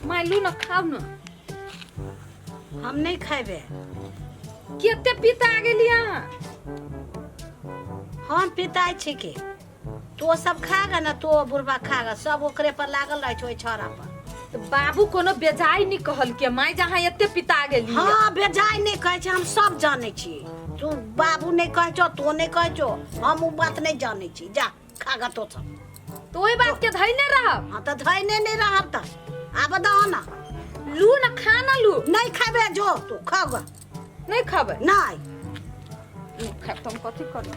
माइलू न खाव न हम नहीं खाबे केते पिता गेलिया हम पिताई छी के तो सब खागा ना तो बुढ़बा खागा सब ओकरे पर लागल रह छै छोरा पर तो बाबू कोनो बेजाई नहीं कहल के माई जहां एते पिता गेली हां बेजाई नहीं कहे छै हम सब जाने छी तू बाबू नहीं कहे छो तो नहीं कहे छो हम वो बात नहीं जाने छी जा खागा तो सब तो ओई बात के धइने रहब हां त धइने नहीं रहब त आब दहो ना लू न खाना लू नहीं खाबे जो तू खागा नहीं खाबे नहीं खा तुम कथि कर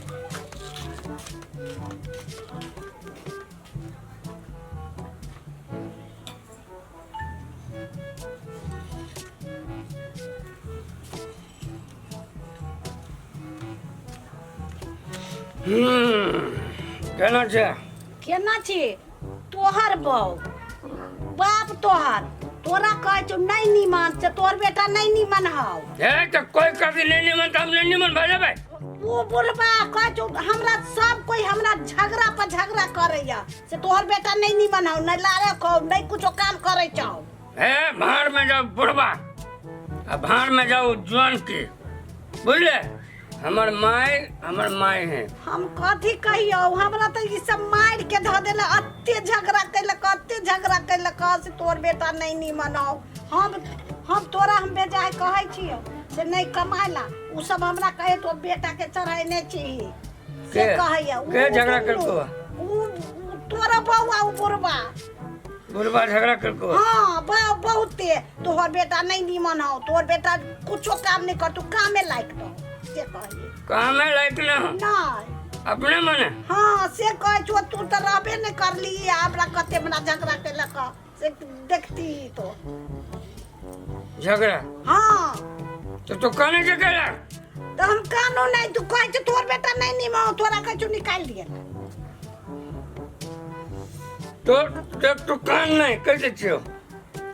केना छै केना छी तोहर बहू बाप तोहर तोरा कहे छो नहीं निमन से तोर बेटा नहीं निमन हाउ ए त कोई कभी नहीं निमन त हम नहीं निमन भऽ जेबै वो बुढ़बा कहे छो हमरा सब कोई हमरा झगड़ा पर झगड़ा करैया से तोहर बेटा नहीं निमन हाउ नहीं लारे को नहीं कुछो काम करे चाहो ए भाड़ में जाओ बुढ़बा आ भाड़ में जाओ जवान की बुझले हमर माय है हम कथी कहियो हमरा त ई सब मार के ध देले अत्ते झगड़ा कैलक से तोर बेटा नहीं निमन हाउ हम तोरा हम बेजाय कहै छियो से नहीं कमाइला उ सब हमरा कहे तो बेटा के चढ़ाइने छी से कहैया के झगड़ा करको उ तोरा बउआ उ बुढ़बा झगड़ा करको हां बहुते तोहर बेटा नहीं निमन हाउ तोर बेटा कुछो काम नहीं कर तू कामे लायक तो से कहैया कामे लायक ना नहीं अपने मने हां से कहे छो तू त रहबे नहीं करली हमरा कते मना झगड़ा कैलक से देखती तो झगड़ा हां तो काने जगह तो हम कानून नहीं तू कहे छो तोर बेटा नहीं निमन तोरा कहे छो निकाल दिए तो तू कान नहीं कैसे छियो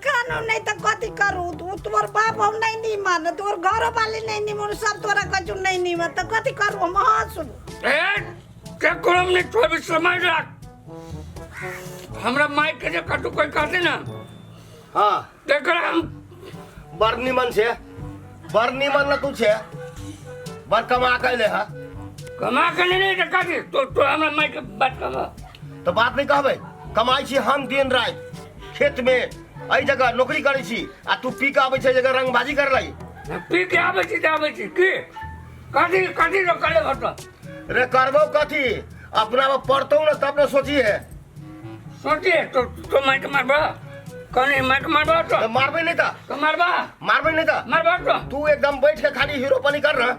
कानून नहीं तो कथी करू तू तोर बाप हम नहीं निमन तोर घर वाले नहीं निमन सब तोरा कहे छो नहीं निमन तो कथी करू हम हां सुन ए के कोलम ने तो भी समझ रख हमरा माई के जे कटु कोई कहते ना हां तेकर हम बर निमन ना तू छे बर कमा के ले हा कमा के नहीं देखा दे तो हमरा माई के बात कमा तो बात नहीं कहबे कमाई छी हम दिन रात खेत में आई जगह नौकरी करे छी आ तू पी के आबै छै जगह रंगबाजी कर लाई पी के आबै छी की कथी रो करे हटो रे करबो कथी अपना में पढ़तो ना तब ना सोचिए तो माई के मारबा कने माई के मारबा तो मारबे नहीं तो मारबा तो तू एकदम बैठ के खाली हीरोपनी कर रहा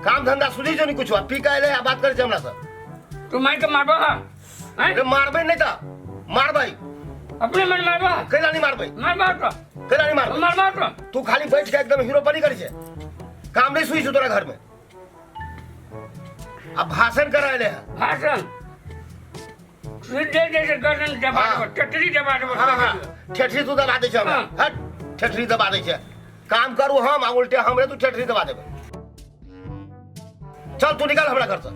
काम धंधा सुधी जो नहीं कुछ पी के आले बात करे हमरा से तू माई के मारबा रे मारबे नहीं था मार भाई अपने मन मारबा कैला नहीं मारबे मारबा तो कैला नहीं मारबा तो तू खाली बैठ के एकदम हीरोपनी करे छे काम नहीं सुई तोरा घर में अब भाषण कराए ले भाषण जैसे गर्दन दबा टटरी दबा हां ठेठरी तू दबा दे छे हट ठेठरी दबा दे छे काम करू हम आ उल्टे हमरे तू ठेठरी दबा देबे चल तू निकल हमरा घर से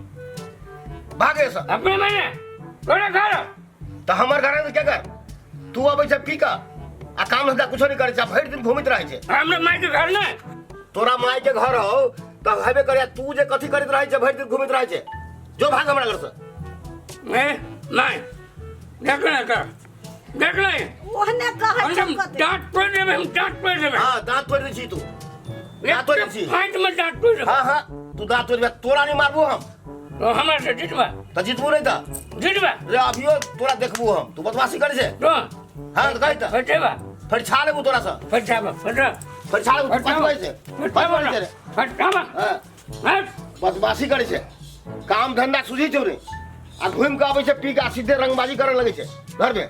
भागे से अपने मने तोरा घर तो हमर घर में क्या कर तू अबै छे पी का आ काम धंधा कुछो नहीं करे छे भर दिन घूमित रहे छे हमरा माई के घर ना तोरा माई के घर हो तो हेबे करे तू जे कथी करित रहे छे भर दिन घूमित रहे छे जो भाग हमरा घर से नहीं देख ले ओहने कहे हम दांत तोड़ देबे हां दांत तोड़ दै छी तू दांत तोड़ छी फाइट में दांत तोड़ हां तू दांत तोड़ तोरा नहीं मारबो हम तो हमरा से जितबा तो जितबो नहीं था रे अभियो तोरा देखबो हम तू बदमाशी करे छे तो हां तो कहि त फटेबा फिर छा लेबो तोरा से फिर छा लेबो पाँच से फटाबा हां बदमाशी करे छे काम धंधा सुझी छौ रे आ घूम के आबै छे पी के सीधे रंगबाजी करे लगे छे घर में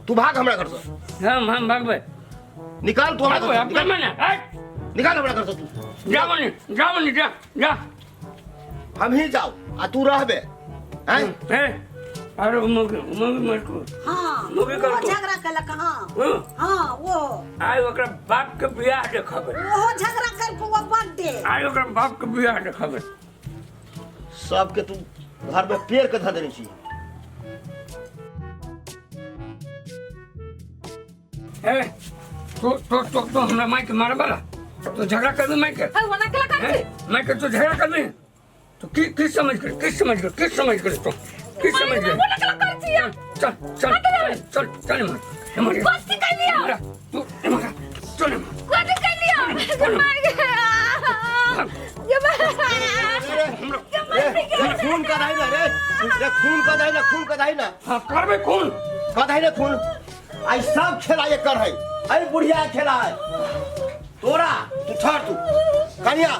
तू भाग हमरा घर से हम भागबे निकाल तू हमरा घर से निकाल हमरा घर से तू जाओ नहीं जा हम ही जाओ आ तू रहबे हैं अरे मुगी मत को हां मुगी कर को झगड़ा कैलक हां वो आइ ओकरा बाप के बियाह देखबे वो झगड़ा कर को बर्थडे आइ ओकरा बाप के बियाह देखबे सब के तू घर में पेड़ के धऽ देने छी। ए तो हमरा माई के मारे वाला तो झगड़ा कर दे माई के हाय वना केला करती माई के तो झगड़ा कर दे तो किस समझ कर तो किस समझ कर वना केला करती है चल मार हमारे कोती कर लिया तू हमारा चल कोती कर लिया खून का दाई ना रे खून का दाई ना हां करबे खून का दाई ना खून आई सब खेला ये कर है आई बुढ़िया खेला है तोरा तू ठहर तू कन्या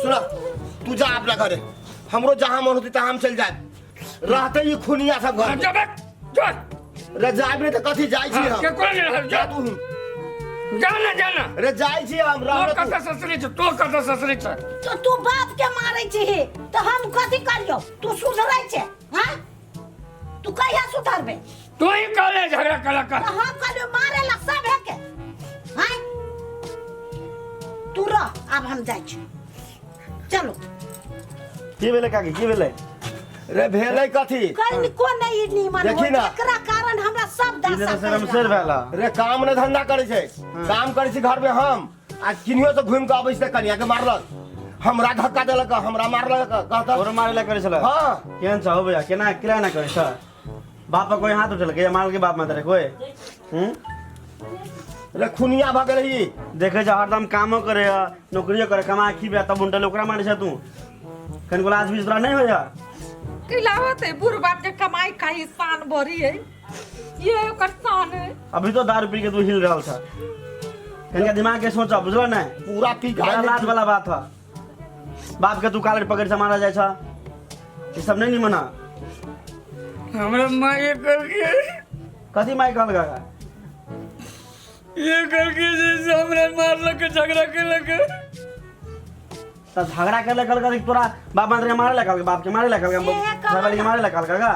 सुना तू जा अपना घरे हमरो जहां मन होती तहां हम चल जाए रहते ही खुनिया सब घर चल रे जाए भी तो कथी जाई छी हम के कोन रहल जा तू जाना रे जाई छी हम तो कत ससुरी छ तो तू बाप के मारै छी तो हम कथी करियो तू सुधरै छे हां तू कहिया सुधरबे तू ही काले झगड़ा कला तो कर हम कल मारे ला सब है के हां तू रह अब हम जाई छी चलो की भेलै काकी की भेलै रे भेलै कथी कल को नहीं निमन देखी ना। एकरा कारण हमरा सब ई दासा से शर्मशेर भेला रे काम ने धंधा करे छै काम करे छी घर में हम आ किनियो से घूम के आबै छै कन्या के मारलक हमरा धक्का देलक हमरा मारलक कहता और मारे ला करे छला हां केहन छ हो भैया केना किला ना करे छ बाप पर कोई हाथ उठल के मार के बाप मारे कोई रे खुनिया भ गेलही देखे जा हरदम कामो करे नौकरियो करे कमा खीबे तब उंटल ओकरा मारे छ तू कन को लाज बीज तोरा नहीं होया किलावत है बुढ़बा के कमाई का ही शान भरी है ये ओकर शान है अभी तो दारू पी के तू हिल रहल छ कन के दिमाग के सोच बुझलो ना पूरा पी बड़ा लाज गया वाला बात है बाप के तू कालर पकड़ से मारा जाय छ ये सब नहीं मना हमरा माई करके कथी माई कहल गा ये करके जैसे हमरा मारलक झगड़ा केलक त झगड़ा कर ले कल कर तोरा बाप मंत्री के मारे लगा बाप के मारे लगा घर वाले के मारे लगा का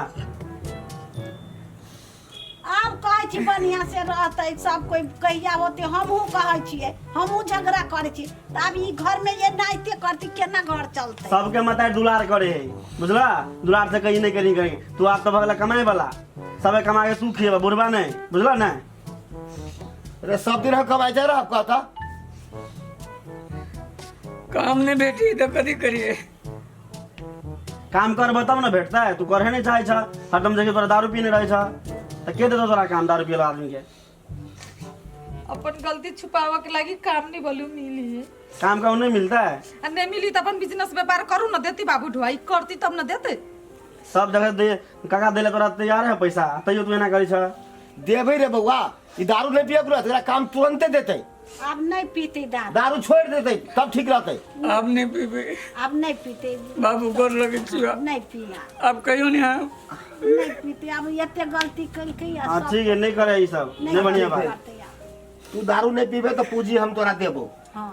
अब कहै छी बढ़िया से रहतै सब कोई कहिया होते हमहू कहै छियै हमहू झगड़ा करै छी त अब ई घर में ये नाइते करती केना घर चलतै सबके मताई दुलार करे है बुझला दुलार से कहीं नहीं करी करी तू आप तो भगला कमाए वाला सबे कमा के तू खिएबा बुढ़वा नहीं बुझला ना रे सब दिन हम कमाई जा रहा कहता काम ने बेटी तो कदी करिए काम कर बताओ ना भेटता है तू करे नहीं चाहे छ हरदम जगह तोरा दारू पीने रहे छ त के देतो तोरा काम दारू पियला आदमी के अपन गलती छुपावा के लागी काम नहीं बोलू मिली है काम का नहीं मिलता है आ नहीं मिली तो अपन बिजनेस व्यापार करू ना देती बाबू ढुआई करती तब ना देते सब जगह दे काका देले तोरा तैयार है पैसा तैयो तू एना करी छ देबै रे बउआ ई दारू नहीं पिए पूरा तेरा काम तुरंते देते अब नहीं पीते दारू छोड़ देते तब ठीक रहते अब नहीं पीबे अब नहीं पीते बाबू गोर लगे छिया अब नहीं पिया अब कहियो नहीं हम नहीं पीते अब एते गलती करके हां ठीक है नहीं करे ई सब नहीं बढ़िया बात तू दारू नहीं पीबे तो पूंजी हम तोरा देबो हां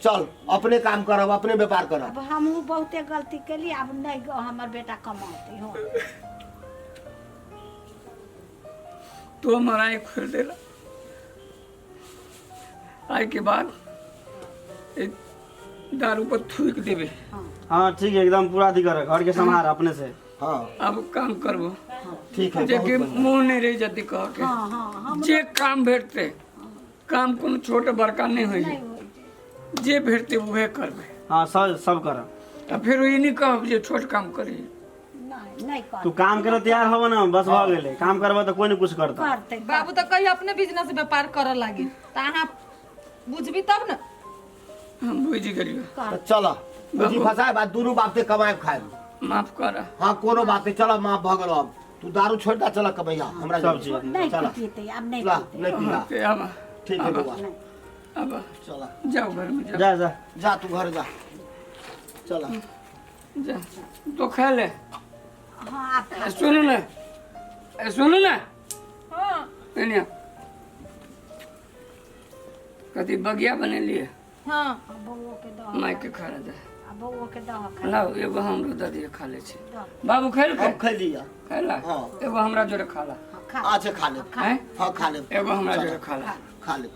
चल अपने काम करब अपने व्यापार करब अब हमहू बहुते गलती केली अब नहीं हमर बेटा कमाते हो तो हमारा एक खोल देला आई के बाद एक दारू पर थूक देवे हां ठीक है एकदम पूरा दी कर घर के संभाल अपने से हां अब काम करबो ठीक है जे के मुंह नहीं रह जाती कह के हां हां हम जे काम भेटते काम कोनो छोट बड़का नहीं होई जे भेटते उहे करबे हां सब कर आ फिर ई नहीं कहब जे छोट काम करी नहीं कर तू काम करे तैयार हो ना बस भ गेले काम करबो तो कोई नहीं कुछ करता करते बाबू तो कहीं अपने बिजनेस व्यापार करे लागी तो अहाँ बुझबी तब ना हम बुझ गेलियो तो चल बुझी फसाए बात दोनों बाप से कमाए खाए माफ कर हाँ कोनो बात नहीं चल माफ भ गेलो अब तू दारू छोड़ दा चल कमैया हमरा सब चीज नहीं चला पीते अब नहीं ला पीते नहीं पीला ते अब ठीक है बुआ अब चला जाओ घर में जाओ जा जा जा तू घर जा चला जा तो खा ले हां आप सुनो ना सुनो ना हाँ एनिया कति बगिया बने लिए हाँ बउओ के दह माई के खा दे बउओ के दह खा लाओ एगो हमरो दे दिए खा ले छी बाबू खाइल हम खाई लिया खाइला हाँ। एगो हमरा जोरे खाला अच्छा खा ले हैं हाँ खा ले एगो हमरा जोरे खाला खा ले